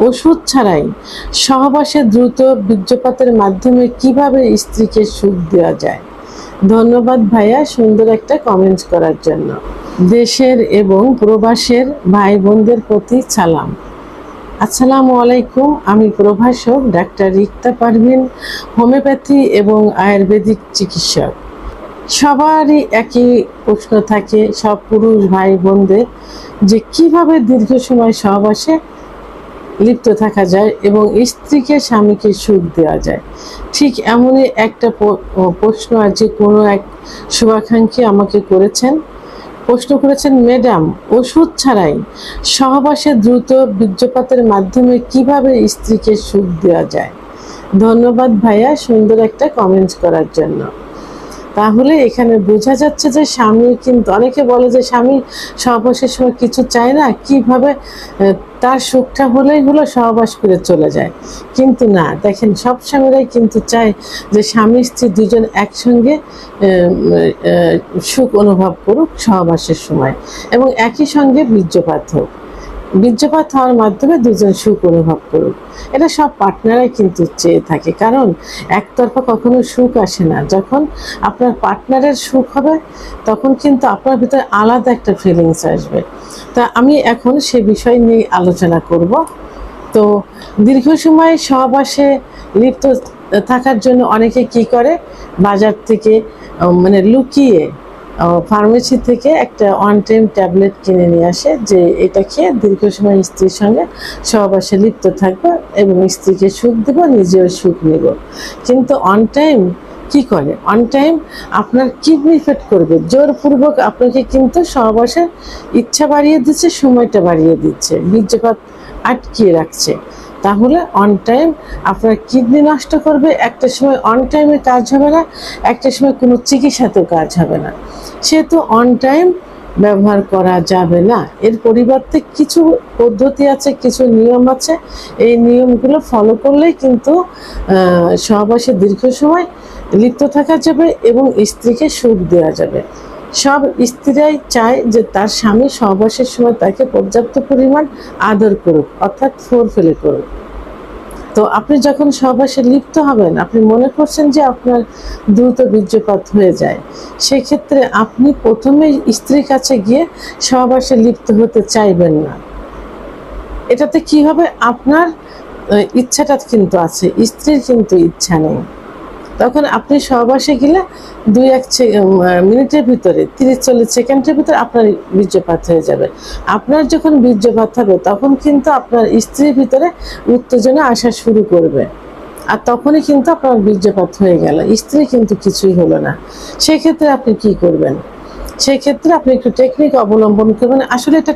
ওষুধ ছাড়াই সহবাসে দ্রুত বীর্যপাতের মাধ্যমে কিভাবে স্ত্রীকে সুখ দেওয়া যায়। ধন্যবাদ ভাইয়া সুন্দর একটা কমেন্ট করার জন্য। দেশের এবং প্রবাসের ভাই বোনদের প্রতি সালাম। আসসালামু আলাইকুম। আমি প্রভাষক ডাক্তার রিক্তা পারভিন, হোমিওপ্যাথি এবং আয়ুর্বেদিক চিকিৎসক। সবারই একই প্রশ্ন থাকে সব পুরুষ ভাই বোনদের, যে কিভাবে দীর্ঘ সময় সহবাসে লিপ্ত থাকা যায় এবং স্ত্রীকে স্বামীকে সুখ দেওয়া যায়। ঠিক এমনই একটা প্রশ্ন আজকে কোনো এক শুভাকাঙ্ক্ষী আমাকে প্রশ্ন করেছেন, ম্যাডাম, ওষুধ ছাড়াই সহবাসে দ্রুত বীর্যপাতের মাধ্যমে কিভাবে স্ত্রীকে সুখ দেওয়া যায়। ধন্যবাদ ভাইয়া সুন্দর একটা কমেন্ট করার জন্য। তাহলে এখানে বোঝা যাচ্ছে যে স্বামী কিন্তু, অনেকে বলে যে স্বামী সহবাসের সময় কিছু চায় না, কিভাবে তার সুখটা হলেই হলো, সহবাস করে চলে যায়। কিন্তু না, দেখেন সব স্বামীরাই কিন্তু চায় যে স্বামী স্ত্রী দুজন একসঙ্গে সুখ অনুভব করুক সহবাসের সময়, এবং একই সঙ্গে বীর্যপাত হওয়ার মাধ্যমে দুজন সুখ অনুভব করুক। এটা সব পার্টনারাই কিন্তু চেয়ে থাকে, কারণ একতরফা কখনো সুখ আসে না। যখন আপনার পার্টনারের সুখ হবে তখন কিন্তু আপনার ভিতরে আলাদা একটা ফিলিংস আসবে। তা আমি এখন সে বিষয় নিয়ে আলোচনা করব। তো দীর্ঘ সময় সহবাসে লিপ্ত থাকার জন্য অনেকে কি করে, বাজার থেকে মানে লুকিয়ে ফার্মেসি থেকে একটা ওয়ান টাইম ট্যাবলেট কিনে নিয়ে আসে, যে এটা খেয়ে দীর্ঘ সময় স্ত্রীর সঙ্গে সহবাসে লিপ্ত থাকবো এবং স্ত্রীকে সুখ দেবো, নিজেও সুখ নেব। কিন্তু অন টাইম কি করে, অন টাইম আপনার কিডনি ইফেক্ট করবে, জোরপূর্বক আপনাকে কিন্তু সহবাসের ইচ্ছা বাড়িয়ে দিচ্ছে, সময়টা বাড়িয়ে দিচ্ছে, বীর্যপাত আটকিয়ে রাখছে। তাহলে অন টাইম আপনার কিডনি নষ্ট করবে, একটা সময় অন টাইমে কাজ হবে না, একটা সময় কোনো চিকিৎসাতেও কাজ হবে না। সেহেতু অন টাইম ব্যবহার করা যাবে না। এর পরিবর্তে কিছু পদ্ধতি আছে, কিছু নিয়ম আছে। এই নিয়মগুলো ফলো করলেই কিন্তু সহবাসে দীর্ঘ সময় লিপ্ত থাকা যাবে এবং স্ত্রীকে সুখ দেওয়া যাবে। সব স্ত্রীরাই চায় যে তার স্বামী সহবাসের সময় তাকে পর্যাপ্ত পরিমাণ আদর করুক, অর্থাৎ ফোরপ্লে করুক। তো আপনি যখন সহবাসে লিপ্ত হবেন, আপনি মনে করছেন যে আপনার দ্রুত বীর্যপাত হয়ে যায়, সেক্ষেত্রে আপনি প্রথমে স্ত্রীর কাছে গিয়ে সহবাসে লিপ্ত হতে চাইবেন না। এটাতে কি হবে, আপনার ইচ্ছাটা কিন্তু আছে, স্ত্রীর কিন্তু ইচ্ছা নেই। তখন আপনি সহবাসে গেলে 2-1 মিনিটের ভিতরে, 30-40 সেকেন্ডের ভিতরে আপনার বীর্যপাত হয়ে যাবে। আপনার যখন বীর্যপাত হবে তখন কিন্তু আপনার স্ত্রীর ভিতরে উত্তেজনা আসা শুরু করবে, আর তখনই কিন্তু আপনার বীর্যপাত হয়ে গেল, স্ত্রী কিন্তু কিছুই হলো না। সেক্ষেত্রে আপনি কি করবেন, সেক্ষেত্রে আপনি একটু টেকনিক অবলম্বন করবেন। আসলে এটা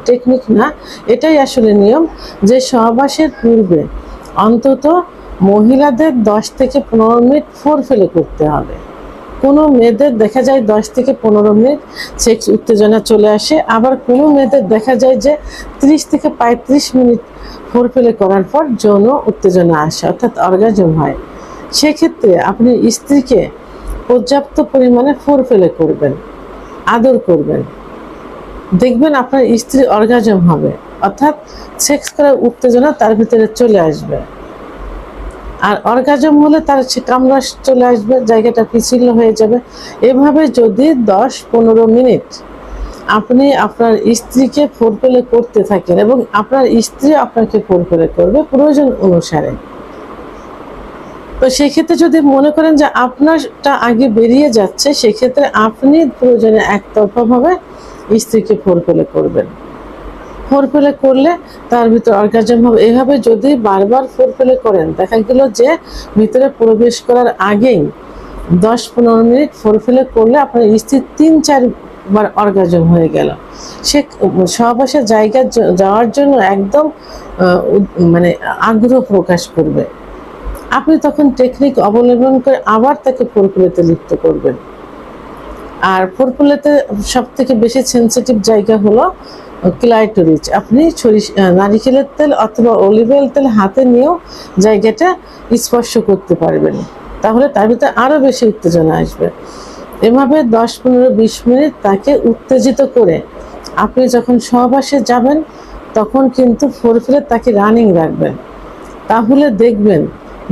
টেকনিক না, এটাই আসলে নিয়ম, যে সহবাসের পূর্বে অন্তত মহিলাদের 10 থেকে 15 মিনিট ফোরপ্লে করতে হবে। কোনো মেয়েদের দেখা যায় 10 থেকে 15 মিনিট সেক্স উত্তেজনা চলে আসে, আবার কোনো মেয়েদের দেখা যায় যে 30 থেকে 35 মিনিট ফোরপ্লে করার পর যৌন উত্তেজনা আসে, অর্থাৎ অর্গাজম হয়। সেক্ষেত্রে আপনি স্ত্রীকে পর্যাপ্ত পরিমাণে ফোরপ্লে করবেন, আদর করবেন, দেখবেন আপনার স্ত্রী অর্গাজম হবে, অর্থাৎ সেক্স করার উত্তেজনা তার ভিতরে চলে আসবে। আর অর্গাজম হলে তার কামড়া চলে আসবে, জায়গাটা পিছিল হয়ে যাবে। এভাবে যদি 10-15 মিনিট আপনি আপনার স্ত্রীকে ফোরপ্লে করতে থাকেন এবং আপনার স্ত্রী আপনাকে ফোরপ্লে করবে প্রয়োজন অনুসারে, তো সেক্ষেত্রে যদি মনে করেন যে আপনারটা আগে বেরিয়ে যাচ্ছে, সেক্ষেত্রে আপনি প্রয়োজনে একতরফাভাবে স্ত্রীকে ফোরপ্লে করবেন। ফোরপ্লে করলে তার ভিতরে অর্গাজম হবে। এভাবে যদি বারবার ফোরপ্লে করেন, দেখা গেল যে ভিতরে প্রবেশ করার আগেই 10-15 মিনিট ফোরপ্লে করলে আপনার স্ত্রী 3-4 বার অর্গাজম হয়ে গেল। সে সহবাসের জায়গায় যাওয়ার জন্য একদম মানে আগ্রহ প্রকাশ করবে। আপনি তখন টেকনিক অবলম্বন করে আবার তাকে ফোরপ্লেতে লিপ্ত করবেন। আর ফোরপ্লেতে সব থেকে বেশি সেন্সিটিভ জায়গা হলো ক্লাইটোরিস। আপনি নারিকেলের তেল অথবা অলিভ অয়েল তেল হাতে নিয়েও জায়গাটা স্পর্শ করতে পারবেন, তাহলে তার ভিতরে আরও বেশি উত্তেজনা আসবে। এভাবে 10-15-20 মিনিট তাকে উত্তেজিত করে আপনি যখন সহবাসে যাবেন, তখন কিন্তু ফোরফিলে তাকে রানিং রাখবেন। তাহলে দেখবেন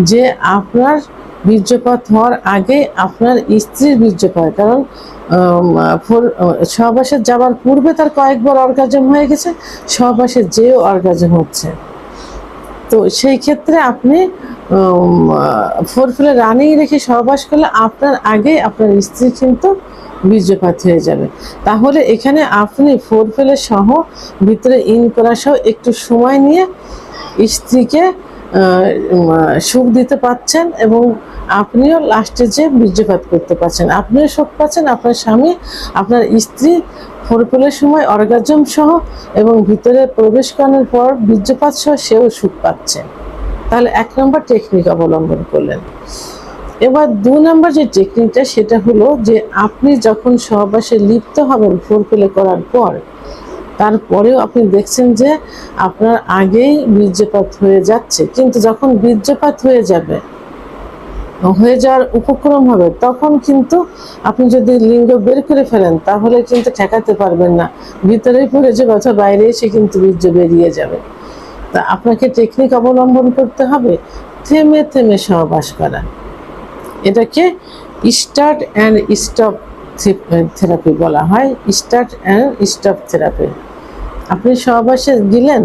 যে আপনার বীর্যপাত হওয়ার আগে আপনার স্ত্রীর বীর্যপাত, কারণ সহবাসে যাওয়ার পূর্বে তার কয়েকবার অর্গাজম হয়ে গেছে, সহবাসে যেও অর্গাজম হচ্ছে। তো সেই ক্ষেত্রে আপনি ফোরফিলে রানিং রেখে সহবাস করলে আপনার আগে আপনার স্ত্রী কিন্তু বীর্যপাত হয়ে যাবে। তাহলে এখানে আপনি ফোরফিলে সহ ভিতরে ইন করা সহ একটু সময় নিয়ে স্ত্রীকে সুখ দিতে পারছেন এবং আপনিও লাস্টে যে বীর্যপাত করতে পারছেন, আপনিও সুখ পাচ্ছেন, আপনার স্বামী, আপনার স্ত্রী ফোরফিলের সময় অর্গাজম সহ এবং ভিতরে প্রবেশ করানোর পর বীর্যপাত সহ সেও সুখ পাচ্ছে। তাহলে 1 নম্বর টেকনিক অবলম্বন করলেন। এবার 2 নম্বর যে টেকনিকটা সেটা হলো যে আপনি যখন সহবাসে লিপ্ত হবেন ফোরফিলে করার পর, তারপরেও আপনি দেখছেন যে আপনার আগেই বীর্যপাত হয়ে যাচ্ছে, কিন্তু যখন বীর্যপাত হয়ে যাওয়ার উপক্রম হবে তখন কিন্তু আপনি যদি লিঙ্গ বের করে ফেলেন তাহলে কিন্তু ঠেকাতে পারবেন না, ভিতরেই পড়ে যাবে অথবা বাইরে এসে কিন্তু বীর্য বেরিয়ে যাবে। তা আপনাকে টেকনিক অবলম্বন করতে হবে থেমে থেমে সহবাস করা। এটাকে স্টার্ট অ্যান্ড স্টপ থেরাপি বলা হয়। Start and stop therapy. আপনি সহবাসে গেলেন,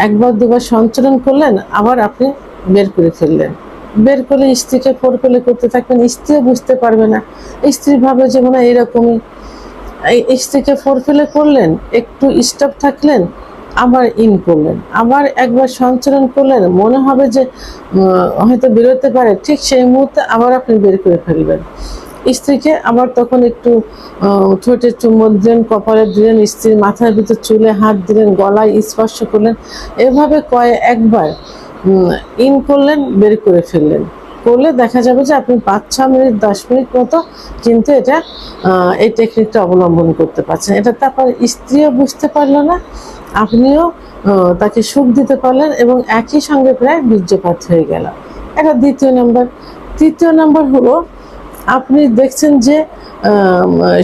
একবার দুবার সঞ্চালন করলেন, আবার আপনি বের করে ফেললেন, বের করলে স্ত্রীকে ফোরফিলে করতে থাকবেন, স্ত্রীও বুঝতে পারবে না, স্ত্রী ভাবে যে মনে হয় এরকমই। স্ত্রীকে ফোরফিলে করলেন, একটু স্টপ থাকলেন, আবার ইন করলেন, আবার একবার সঞ্চালন করলেন, মনে হবে যে হয়তো বেরোতে পারে, ঠিক সেই মুহূর্তে আবার আপনি বের করে ফেলবেন স্ত্রীকে। আবার তখন একটু ঠোঁটে চুম্বন দিলেন, কপালে দিলেন, স্ত্রীর মাথার ভিতর চুলে হাত দিলেন, গলায় স্পর্শ করলেন, এভাবে একবার ইন করলেন, বের করে ফেললেন। করলে দেখা যাবে যে আপনি 5-6 মিনিট 10 মিনিট মতো কিন্তু এটা এই টেকনিকটা অবলম্বন করতে পারছেন। এটা তারপর স্ত্রীও বুঝতে পারলো না, আপনিও তাকে সুখ দিতে পারলেন এবং একই সঙ্গে প্রায় বীর্যপাত হয়ে গেল। এটা 2 নম্বর। 3 নম্বর হলো আপনি দেখছেন যে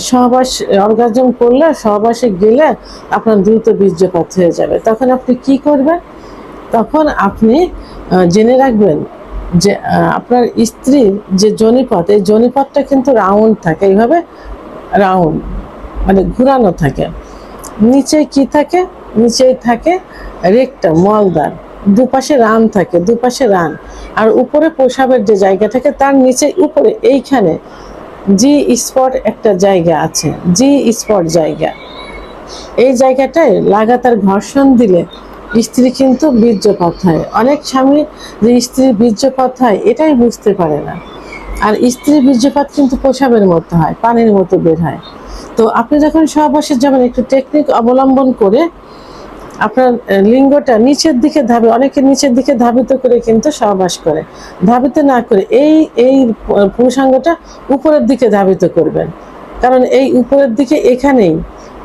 সহবাস অর্গাজম করলে, সহবাসে গেলে আপনার দ্রুত বীর্যপাত হয়ে যাবে। তখন আপনি কি করবেন? তখন আপনি জেনে রাখবেন যে আপনার স্ত্রীর যে যোনিপথ, এই যোনিপথটা কিন্তু রাউন্ড থাকে, এইভাবে রাউন্ড মানে ঘুরানো থাকে। নিচে কি থাকে? নিচেই থাকে রেকটাম, মলদ্বার, দুপাশে রান থাকে, দুপাশে রান, আর উপরে প্রসাবের যে জায়গা থাকে তার নিচে উপরে এইখানে জি স্পট একটা জায়গা আছে, জি স্পট জায়গা। এই জায়গাটায় লাগাতার ঘর্ষণ দিলে স্ত্রী কিন্তু বীর্যপাত হয়। অনেক স্বামী যে স্ত্রীর বীর্যপাত হয় এটাই বুঝতে পারে না, আর স্ত্রীর বীর্যপাত কিন্তু প্রসাবের মতো হয়, পানির মতো বের হয়। তো আপনি যখন সহবাসে যাবেন একটু টেকনিক অবলম্বন করে আপনার লিঙ্গটা নিচের দিকে অনেকে নিচের দিকে ধাবিত করে কিন্তু সহবাস করে, ধাবিত না করে এই পুরুষাঙ্গটা উপরের দিকে ধাবিত করবেন। কারণ এই উপরের দিকে এখানেই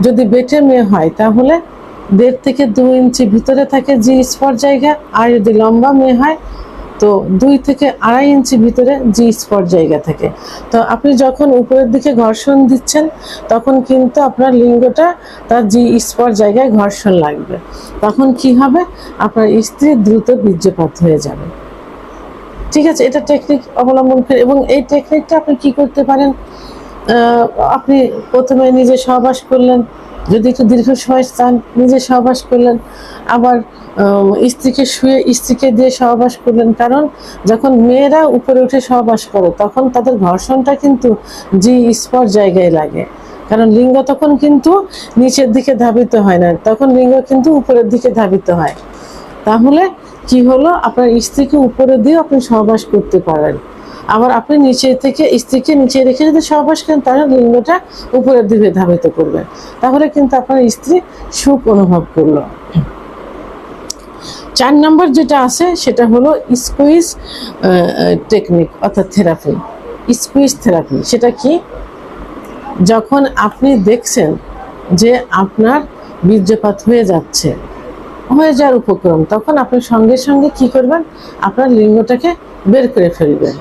যদি বেটে মেয়ে হয় তাহলে 1.5 থেকে 2 ইঞ্চি ভিতরে থাকে জি স্পট জায়গা, আর যদি লম্বা মেয়ে হয় তো 2 থেকে 2.5 ইঞ্চি ভিতরে জি স্পট জায়গা থাকে। তো আপনি যখন উপরের দিকে ঘর্ষণ দিচ্ছেন তখন কিন্তু আপনার লিঙ্গটা তার জি স্পট জায়গায় ঘর্ষণ লাগবে। তখন কি হবে? আপনার স্ত্রী দ্রুত বীর্যপাত হয়ে যাবে। ঠিক আছে, এটা টেকনিক অবলম্বন করে। এবং এই টেকনিকটা আপনি কি করতে পারেন? আপনি প্রথমে নিজে সহবাস করলেন, যদি একটু দীর্ঘ সময় চান নিজে সহবাস করলেন, আবার স্ত্রীকে শুয়ে স্ত্রীকে দিয়ে সহবাস করলেন। কারণ যখন মেয়েরা উপরে উঠে সহবাস করে তখন তাদের ঘর্ষণটা কিন্তু জি স্পট জায়গায় লাগে, কারণ লিঙ্গ তখন কিন্তু নিচের দিকে ধাবিত হয় না, তখন লিঙ্গ কিন্তু উপরের দিকে ধাবিত হয়। তাহলে কি হলো? আপনার স্ত্রীকে উপরে দিয়ে আপনি সহবাস করতে পারেন, আবার আপনি নিচে থেকে স্ত্রীকে নিচে রেখে যদি সহবাস করেন তাহলে লিঙ্গটা উপরের দিকে ধাবিত করবেন। তাহলে কিন্তু আপনার স্ত্রী সুখ অনুভব করলো। 4 নম্বর যেটা আছে সেটা হলো স্কুইজ টেকনিক অর্থাৎ থেরাপি। স্কুইজ থেরাপি সেটা কি? যখন আপনি দেখছেন যে আপনার বীর্যপাত হয়ে যাওয়ার উপক্রম, তখন আপনি সঙ্গে সঙ্গে কি করবেন? আপনার লিঙ্গটাকে বের করে ফেলবেন।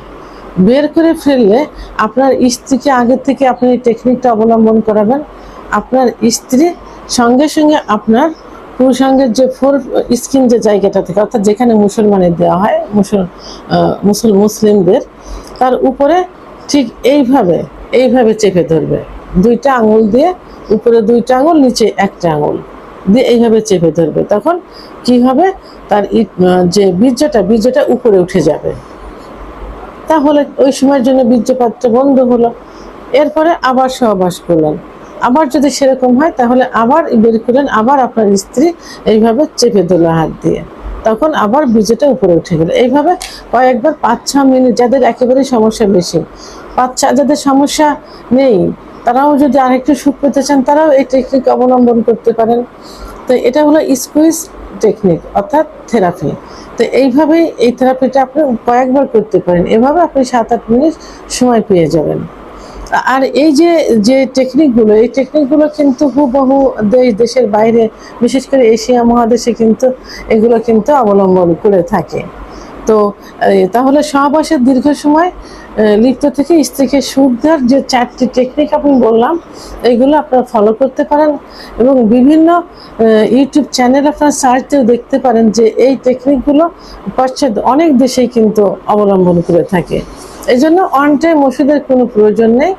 বের করে ফেললে আপনার স্ত্রীকে আগে থেকে আপনি এই টেকনিকটা অবলম্বন করাবেন। আপনার স্ত্রী সঙ্গে সঙ্গে আপনার পুরুষাঙ্গের যে ফোর স্কিন যে জায়গাটা থেকে, অর্থাৎ যেখানে মুসলমানের দেওয়া হয় মুসলিমদের, তার উপরে ঠিক এইভাবে চেপে ধরবে, দুইটা আঙুল দিয়ে, উপরে দুইটা আঙুল, নিচে একটা আঙুল দিয়ে এইভাবে চেপে ধরবে। তখন কি হবে, তার যে বীর্যটা উপরে উঠে যাবে। তাহলে ওই সময়ের জন্য বীর্যপাতটা বন্ধ হলো। এরপরে আবার সহবাস করলেন, আবার যদি সেরকম হয় তাহলে আবার বের করলেন, আবার আপনার স্ত্রী এইভাবে চেপে দিল হাত দিয়ে, তখন আবার বীর্যটা উপরে উঠে গেল। এইভাবে কয়েকবার 5-6 মিনিট, যাদের একেবারেই সমস্যা বেশি, যাদের সমস্যা নেই, তারাও যদি আরেকটু সুখ পেতে চান তারাও এই টেকনিক অবলম্বন করতে পারেন। তো এটা হলো স্কুইজ টেকনিক অর্থাৎ থেরাপি। তো এইভাবেই এই থেরাপিটা আপনি কয়েকবার করতে পারেন, এভাবে আপনি 7-8 মিনিট সময় পেয়ে যাবেন। আর এই যে টেকনিকগুলো, এই টেকনিকগুলো কিন্তু হুবহু দেশের বাইরে, বিশেষ করে এশিয়া মহাদেশে কিন্তু এগুলো কিন্তু অবলম্বন করে থাকে। তো তাহলে সহবাসের দীর্ঘ সময় লিপ্ত থেকে স্ত্রীকে সুখ দেওয়ার যে 4টি টেকনিক আমি বললাম, এইগুলো আপনারা ফলো করতে পারেন এবং বিভিন্ন ইউটিউব চ্যানেল আপনারা সার্চ দিয়েও দেখতে পারেন যে এই টেকনিকগুলো পাশ্চাত্য অনেক দেশেই কিন্তু অবলম্বন করে থাকে। এই জন্য অন টাইম ওষুধের কোনো প্রয়োজন নেই।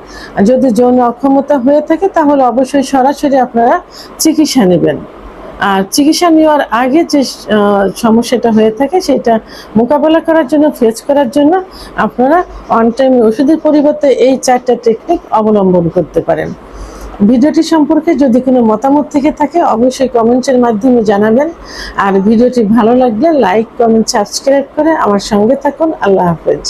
যদি যৌন অক্ষমতা হয়ে থাকে তাহলে অবশ্যই সরাসরি আপনারা চিকিৎসা নেবেন। আর চিকিৎসা নেওয়ার আগে যে সমস্যাটা হয়ে থাকে সেটা মোকাবেলা করার জন্য, ফেস করার জন্য আপনারা অন টাইম ওষুধের পরিবর্তে এই 4টা টেকনিক অবলম্বন করতে পারেন। ভিডিওটি সম্পর্কে যদি কোনো মতামত থেকে থাকে অবশ্যই কমেন্টের মাধ্যমে জানাবেন। আর ভিডিওটি ভালো লাগলে লাইক, কমেন্ট, সাবস্ক্রাইব করে আমার সঙ্গে থাকুন। আল্লাহ হাফেজ।